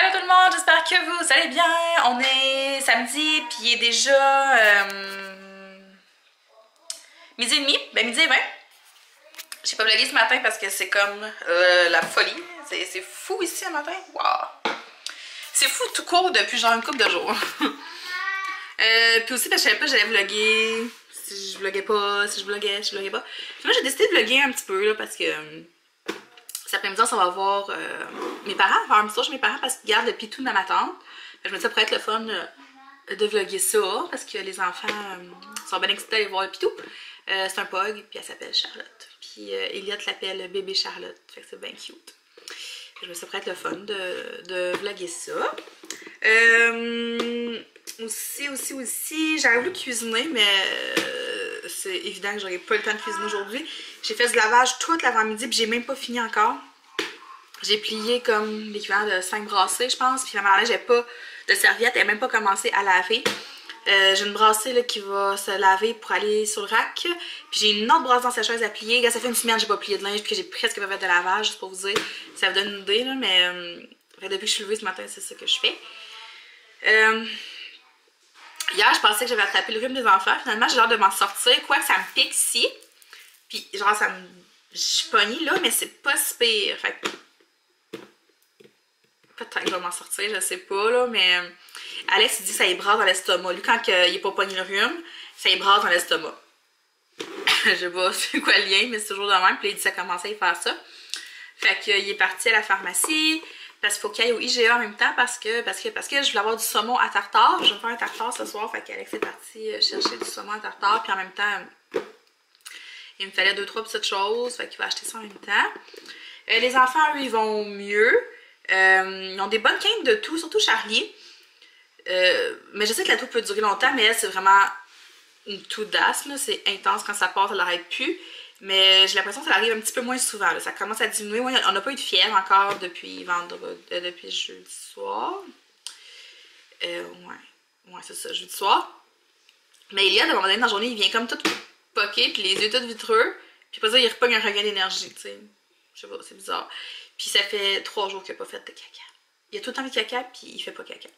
Hello tout le monde, j'espère que vous allez bien. On est samedi, puis il est déjà midi et demi, ben midi et 20. J'ai pas vlogué ce matin parce que c'est comme la folie. C'est fou ici le matin. Wow. C'est fou tout court depuis genre une couple de jours. Puis aussi parce que je savais pas si j'allais vlogger, si je vloguais pas, si je vloguais pas. Puis moi j'ai décidé de vlogger un petit peu là parce que cet après-midi on va voir mes parents, faire un petit tour chez mes parents parce qu'ils gardent le pitou de ma tante. Je me dis ça pourrait être le fun de vlogger ça parce que les enfants sont bien excités d'aller voir le pitou. C'est un pug, puis elle s'appelle Charlotte. Puis Elliot l'appelle bébé Charlotte, fait que c'est bien cute. Je me dis ça pourrait être le fun de vlogger ça. Aussi, j'aurais voulu cuisiner, mais c'est évident que j'aurais pas le temps de cuisiner aujourd'hui. J'ai fait du lavage toute l'avant-midi, puis j'ai même pas fini encore. J'ai plié comme l'équivalent de 5 brassées, je pense, puis finalement, là, j'ai pas de serviette, elle n'a même pas commencé à laver. J'ai une brassée là, qui va se laver pour aller sur le rack. Puis j'ai une autre brasse dans sa chaise à plier. Ça fait une semaine que j'ai pas plié de linge, puis que j'ai presque pas fait de lavage, juste pour vous dire. Ça vous donne une idée, là, mais depuis que je suis levée ce matin, c'est ça que je fais. Hier, je pensais que j'avais attrapé le rhume des enfants. Finalement, j'ai l'air de m'en sortir. Quoique ça me pique ici. Puis genre, je suis pognée là, mais c'est pas si pire. Fait que peut-être que je vais m'en sortir, je sais pas, là, mais Alex, il dit que ça ébrase dans l'estomac. Lui, quand il est pas pogné le rhume, ça ébrase dans l'estomac. Je sais pas c'est quoi le lien, mais c'est toujours de même. Puis là, il dit que ça commençait à y faire ça. Fait qu'il est parti à la pharmacie, parce qu'il faut qu'il aille au IGA en même temps, parce que je voulais avoir du saumon à tartare. Je vais me faire un tartare ce soir, fait qu'Alex est parti chercher du saumon à tartare, puis en même temps, il me fallait 2-3 petites choses, fait qu'il va acheter ça en même temps. Les enfants, eux, ils vont mieux. Ils ont des bonnes quintes de toux, surtout Charlie. Mais je sais que la toux peut durer longtemps, mais elle, c'est vraiment une toux d'asthme. C'est intense quand ça passe, elle n'arrête plus. Mais j'ai l'impression que ça arrive un petit peu moins souvent. Là. Ça commence à diminuer. Ouais, on n'a pas eu de fièvre encore depuis depuis jeudi soir. Ouais, c'est ça, jeudi soir. Mais il y a, à un moment donné dans la journée, il vient comme tout poqué, puis les yeux tout vitreux. Puis après ça, il repogne un regain d'énergie, tu sais. Je sais pas, c'est bizarre. Puis ça fait 3 jours qu'il n'a pas fait de caca. Il a tout le temps de caca, puis il fait pas caca.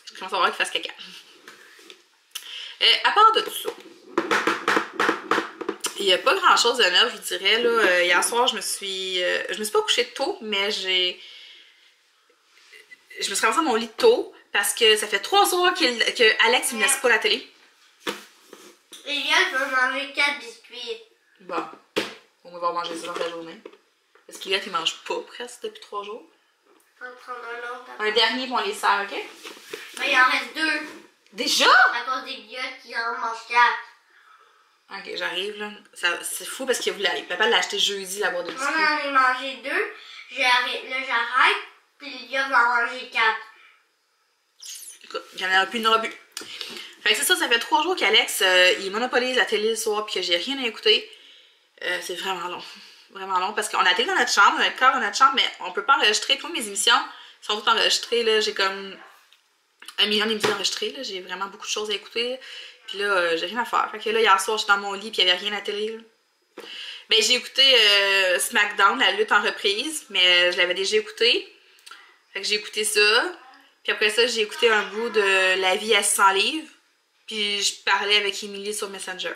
Je commence à voir qu'il fasse caca. À part de tout ça, il n'y a pas grand chose de neuf, je dirais. Là. Hier soir, je me suis pas couchée tôt, mais je me suis ramassée à mon lit tôt parce que ça fait 3 jours que Alex ne me laisse pas la télé. Eliane va manger 4 biscuits. Bon, on va manger ça dans la journée. Parce qu'Eliane, il mange pas presque depuis 3 jours. On va prendre un autre. Un dernier, puis on les sert, ok? Mais il en reste 2. Déjà? À cause des gars qui en mangent 4. Ok, j'arrive là. C'est fou parce que papa l'a acheté jeudi la boîte de biscuits. Moi, j'en ai mangé 2. Là, j'arrête. Puis les gars vont en manger 4. Écoute, il y en aura plus, il n'y en aura plus. Fait que c'est ça fait 3 jours qu'Alex, il monopolise la télé le soir puis que j'ai rien à écouter. C'est vraiment long. Vraiment long parce qu'on a la télé dans notre chambre, on a le corps dans notre chambre, mais on peut pas enregistrer. Toutes mes émissions sont toutes enregistrées. Là, j'ai comme 1 million d'émissions enregistrées. J'ai vraiment beaucoup de choses à écouter. Puis là, j'ai rien à faire. Fait que là, hier soir, j'étais dans mon lit puis il n'y avait rien à la télé. Là. Ben, j'ai écouté SmackDown, la lutte en reprise, mais je l'avais déjà écouté. Fait que j'ai écouté ça. Puis après ça, j'ai écouté un bout de La vie à 600 livres. Puis je parlais avec Emily sur Messenger.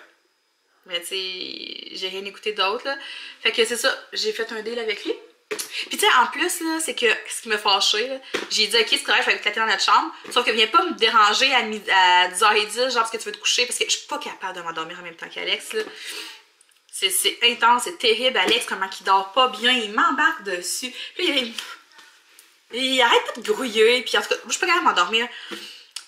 Mais tu sais, j'ai rien écouté d'autre, là. Fait que c'est ça, j'ai fait un deal avec lui. Puis tu sais, en plus, là, c'est que ce qui m'a fâché, là, j'ai dit, ok, c'est correct, je vais éclater dans notre chambre. Sauf que viens pas me déranger à 10h10, genre parce que tu veux te coucher, parce que je suis pas capable de m'endormir en même temps qu'Alex, là. C'est intense, c'est terrible. Alex, comment il dort pas bien, il m'embarque dessus. Puis il arrête pas de grouiller, puis en tout cas, moi, je suis pas capable de m'endormir. Puis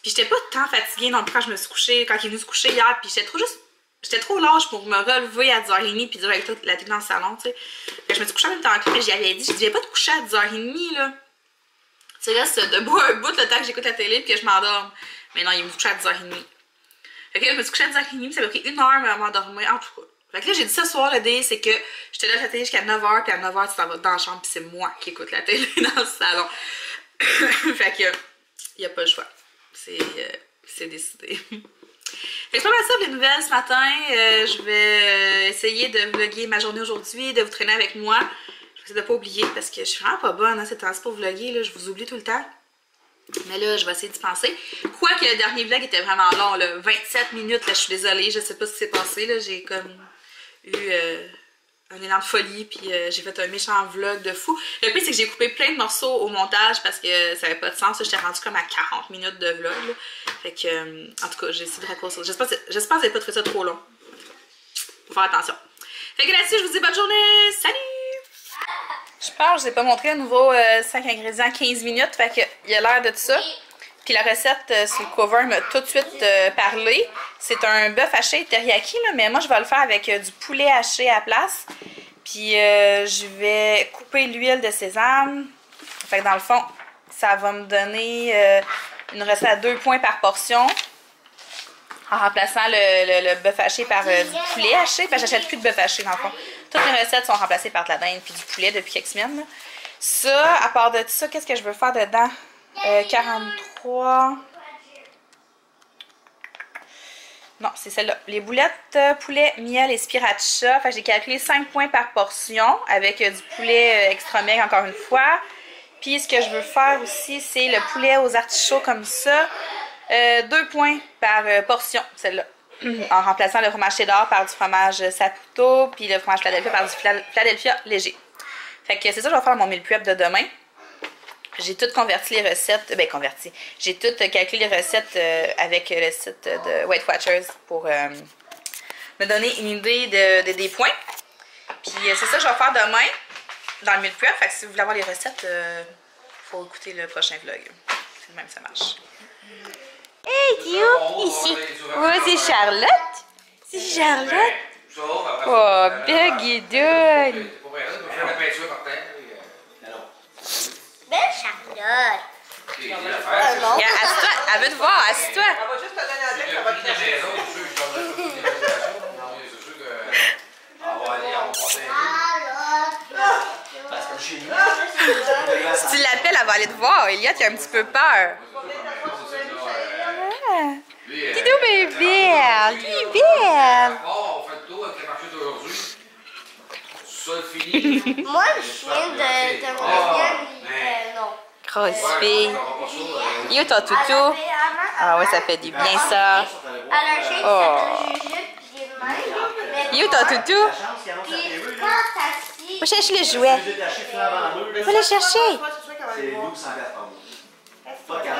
j'étais pas tant fatiguée non plus quand je me suis couchée, quand il est venu se coucher hier, puis j'étais trop large pour me relever à 10h30 puis dire avec toute la télé dans le salon, tu sais. Fait que je me suis couchée en même temps que lui, j'y avais dit, je viens pas te coucher à 10h30, là. Tu restes debout un bout le temps que j'écoute la télé puis que je m'endorme. Mais non, il me couché à 10h30. Fait que là, je me suis couchée à 10h30 puis ça m'a pris 1 heure à m'endormir, en tout cas. Fait que là, j'ai dit ce soir, le dé, c'est que je te laisse la télé jusqu'à 9h, puis à 9h, tu t'en vas dans la chambre, puis c'est moi qui écoute la télé dans le salon. Fait que, y a pas le choix. C'est décidé. Fait que c'est pas mal ça pour les nouvelles ce matin. Je vais essayer de vlogger ma journée aujourd'hui, de vous traîner avec moi. Je J'essaie de pas oublier parce que je suis vraiment pas bonne, hein, ces temps-ci pour vlogger, là, je vous oublie tout le temps. Mais là, je vais essayer d'y penser. Quoique le dernier vlog était vraiment long, là, 27 minutes, là, je suis désolée, je sais pas ce qui s'est passé, là, j'ai comme eu un élan de folie, puis j'ai fait un méchant vlog de fou. Le pire, c'est que j'ai coupé plein de morceaux au montage parce que ça avait pas de sens, j'étais rendue comme à 40 minutes de vlog, là. Fait que, en tout cas, j'ai essayé de raccourcir. J'espère que vous n'avez pas trouvé ça trop long. Faut faire attention. Fait que là-dessus, je vous dis bonne journée, salut! Je pense que je vous ai pas montré un nouveau 5 ingrédients 15 minutes, fait que il a l'air de ça. Puis la recette sur le cover m'a tout de suite parlé. C'est un bœuf haché teriyaki, là, mais moi je vais le faire avec du poulet haché à la place. Puis je vais couper l'huile de sésame. Fait que dans le fond, ça va me donner une recette à 2 points par portion. En remplaçant le bœuf haché par du poulet haché. Parce que j'achète plus de bœuf haché dans le fond. Toutes les recettes sont remplacées par de la dinde puis du poulet depuis quelques semaines. Là. Ça, à part de ça, qu'est-ce que je veux faire dedans? 43... Non, c'est celle-là. Les boulettes poulet, miel et sriracha. Fait que j'ai calculé 5 points par portion avec du poulet extra maigre encore une fois. Puis ce que je veux faire aussi, c'est le poulet aux artichauts comme ça. 2 points par portion, celle-là. En remplaçant le fromage cheddar par du fromage Saputo, puis le fromage Philadelphia par du Philadelphia léger. Fait que c'est ça que je vais faire dans mon meal prep de demain. J'ai tout converti les recettes, j'ai tout calculé les recettes avec le site de Weight Watchers pour me donner une idée des points. Puis c'est ça que je vais faire demain dans le meal prep. Fait que si vous voulez avoir les recettes, faut écouter le prochain vlog. C'est le même, ça marche. Hey, cute! Ici. Oh, c'est Charlotte. C'est Charlotte. Oh, belle guidonne. Belle Charlotte. Regarde, assieds-toi. Elle veut te voir. Assieds-toi. Elle va juste te donner un bec, ça va te cacher. Si tu l'appelles, elle va aller te voir. Elliot, il a un petit peu peur. Didou bébé, lui est belle. Moi, je viens de me non. Grosse fille. Il est ton toutou. Ah ouais, ça fait du bien ça. Oh. Il est ton toutou. Va chercher le jouet. Va le chercher.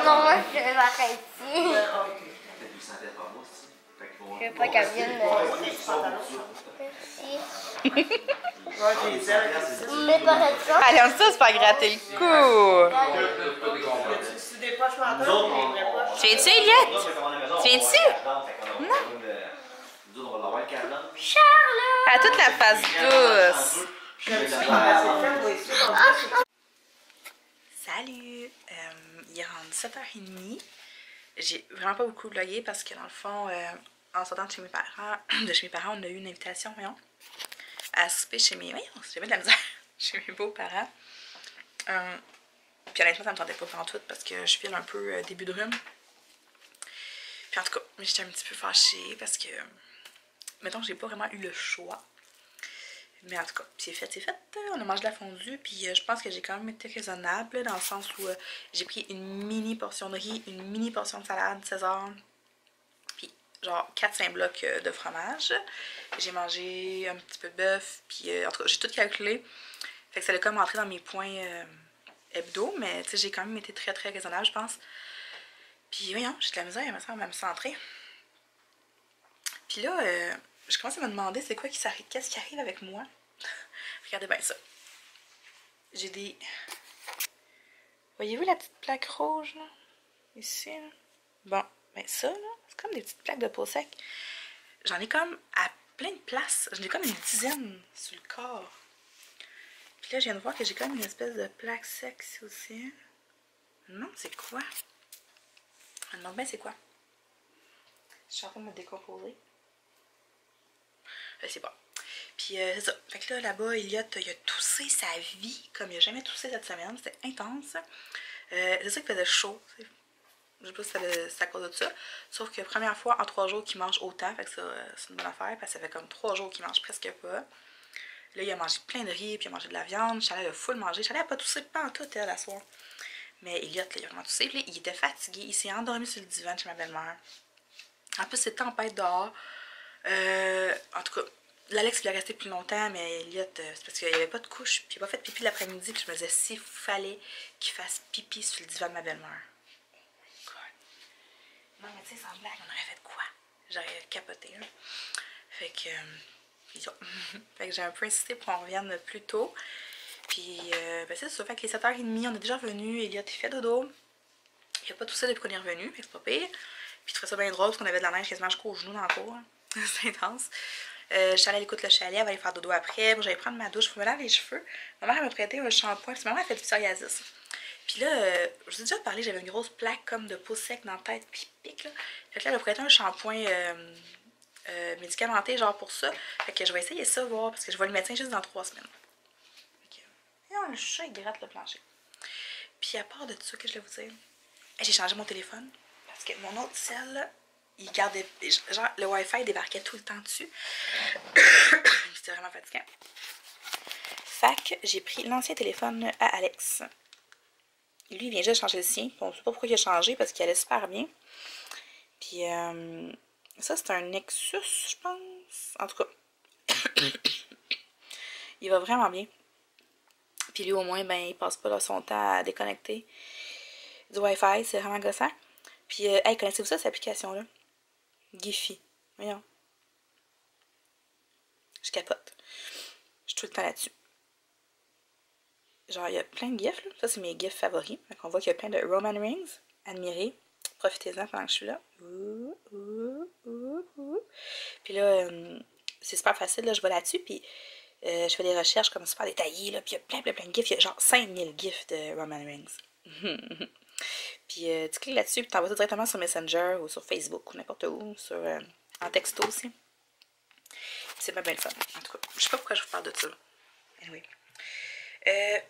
Non, moi, je vais m'arrêter. Je veux pas qu'elle vienne. Mais par exemple. Allez, on se faire gratter le cou. C'est des poches mentales, des vraies poches. Tu viens-tu, Elliot? Tu viens-tu? Non. Charlotte! Elle a toute la face douce. Salut! Il est rendu 7h30. J'ai vraiment pas beaucoup vlogué parce que dans le fond, en sortant de chez mes parents, on a eu une invitation, voyons, à souper chez mes... Voyons, j'ai mis de la misère. Chez mes beaux-parents. Puis honnêtement, ça me tentait pas en tout parce que je file un peu début de rhume. Puis en tout cas, j'étais un petit peu fâchée parce que, mettons, j'ai pas vraiment eu le choix. Mais en tout cas, c'est fait, c'est fait. On a mangé de la fondue, puis je pense que j'ai quand même été raisonnable, dans le sens où j'ai pris une mini portion de riz, une mini portion de salade, César, puis genre 4-5 blocs de fromage. J'ai mangé un petit peu de bœuf, puis en tout cas, j'ai tout calculé. Fait que ça allait comme rentrer dans mes points hebdo, mais tu sais, j'ai quand même été très très raisonnable, je pense. Puis voyons, j'ai de la misère, à me centrer. Puis là, je commence à me demander c'est quoi qu'est-ce qui arrive avec moi. Regardez bien ça. J'ai des... Voyez-vous la petite plaque rouge, là? Ici, là? Bon, ben ça, là, c'est comme des petites plaques de peau sec. J'en ai comme à plein de places. J'en ai comme une dizaine sur le corps. Puis là, je viens de voir que j'ai comme une espèce de plaque sec ici aussi. Je me demande c'est quoi? Je me demande bien c'est quoi. Je suis en train de me décomposer. C'est bon. Puis c'est ça. Fait que là, là-bas, Elliot, il a toussé sa vie comme il a jamais toussé cette semaine. C'était intense. C'est ça qu'il faisait chaud. T'sais. Je sais pas si c'est à cause de ça. Sauf que première fois en 3 jours qu'il mange autant. Fait que ça, c'est une bonne affaire. Parce que ça fait comme 3 jours qu'il mange presque pas. Là, il a mangé plein de riz, puis il a mangé de la viande. Chanel a full mangé. Chanel a pas toussé pas en tout, elle, la soir. Mais Elliot, là, il a vraiment toussé. Puis là, il était fatigué. Il s'est endormi sur le divan chez ma belle-mère. En plus, c'était tempête dehors. En tout cas, l'Alex voulait rester plus longtemps, mais Elliot, c'est parce qu'il n'y avait pas de couche. Puis il n'a pas fait pipi l'après-midi. Puis je me disais, s'il fallait qu'il fasse pipi sur le divan de ma belle-mère. Oh God. Non, mais tu sais, sans blague, on aurait fait quoi? J'aurais capoté, là. Fait que... fait que j'ai un peu insisté pour qu'on revienne plus tôt. Puis, ben c'est ça. Fait que les 7h30, on est déjà revenu. Elliot, il fait dodo. Il a pas toussé depuis qu'on est revenu. Fait que c'est pas pire. Puis, je trouvais ça bien drôle parce qu'on avait de la neige quasiment jusqu'aux genoux dans la cour. C'est intense. Chanel écoute le chalet. Elle va aller faire dodo après. Moi, j'allais prendre ma douche. Faut me laver les cheveux. Ma mère elle m'a prêté un shampoing. Puis, ma mère a fait du psoriasis. Puis là, je vous ai déjà parlé, j'avais une grosse plaque comme de peau sec dans la tête. Puis, pique là. Fait que là, elle m'a prêté un shampoing. Médicamenté genre pour ça. Fait que je vais essayer ça, voir, parce que je vois le médecin juste dans 3 semaines. Fait que, le chat il gratte le plancher. Puis à part de ça, que je vais vous dire, j'ai changé mon téléphone parce que mon autre cell, il gardait, genre le Wi-Fi débarquait tout le temps dessus. C'était vraiment fatigant. Fait que j'ai pris l'ancien téléphone à Alex. Lui, il vient juste de changer le sien. On ne sait pas pourquoi il a changé parce qu'il allait super bien. Puis ça, c'est un Nexus, je pense. En tout cas, il va vraiment bien. Puis lui, au moins, ben, il passe pas là, son temps à déconnecter du Wi-Fi. C'est vraiment gossant. Puis, hey, connaissez-vous ça, cette application-là? Giphy. Voyons. Je capote. Je suis tout le temps là-dessus. Genre, il y a plein de gifs, là. Ça, c'est mes gifs favoris. Donc, on voit qu'il y a plein de Roman Rings. Admirez. Profitez-en pendant que je suis là. Puis là, c'est super facile. Là, je vais là-dessus. Puis je fais des recherches comme super détaillées. Là, puis il y a plein de gifs. Il y a genre 5000 gifs de Roman Rings. Puis tu cliques là-dessus. Puis tu envoies ça directement sur Messenger ou sur Facebook ou n'importe où. En texto aussi. C'est pas bien le fun. En tout cas, je sais pas pourquoi je vous parle de ça. Anyway.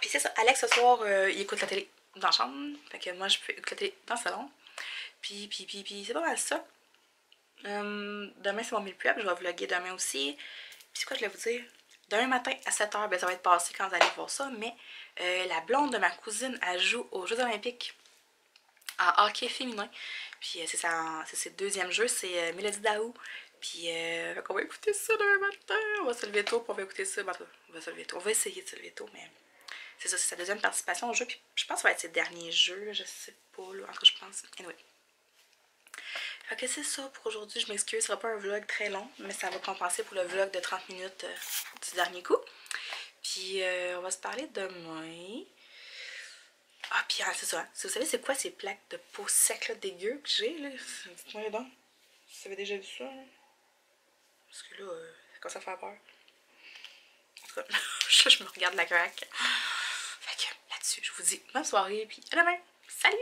Puis c'est ça. Alex, ce soir, il écoute la télé dans la chambre. Fait que moi, je peux écouter la télé dans le salon. Puis c'est pas mal ça. Demain, c'est mon meal prep. Je vais vlogger demain aussi. Puis c'est quoi je voulais vous dire? Demain matin à 7h, ben, ça va être passé quand vous allez voir ça. Mais la blonde de ma cousine, elle joue aux Jeux Olympiques en hockey féminin. Puis c'est ses deuxième jeu, c'est Mélodie Daou. Puis on va écouter ça demain matin. On va se lever tôt, puis on va écouter ça. Ben, on va se lever tôt. On va essayer de se lever tôt, mais c'est ça, c'est sa deuxième participation au jeu. Puis je pense que ça va être ses derniers jeux. Je sais pas, là. En tout cas, je pense. Anyway. Fait que c'est ça pour aujourd'hui. Je m'excuse, ce sera pas un vlog très long, mais ça va compenser pour le vlog de 30 minutes du dernier coup. Puis on va se parler demain. Ah, puis c'est ça. Si vous savez c'est quoi ces plaques de peau sec là, dégueu que j'ai, là, dites-moi donc. Si vous avez déjà vu ça, là. Parce que là, ça commence à faire peur. En tout cas, je me regarde la craque. Fait que là-dessus, je vous dis bonne soirée, puis à demain. Salut!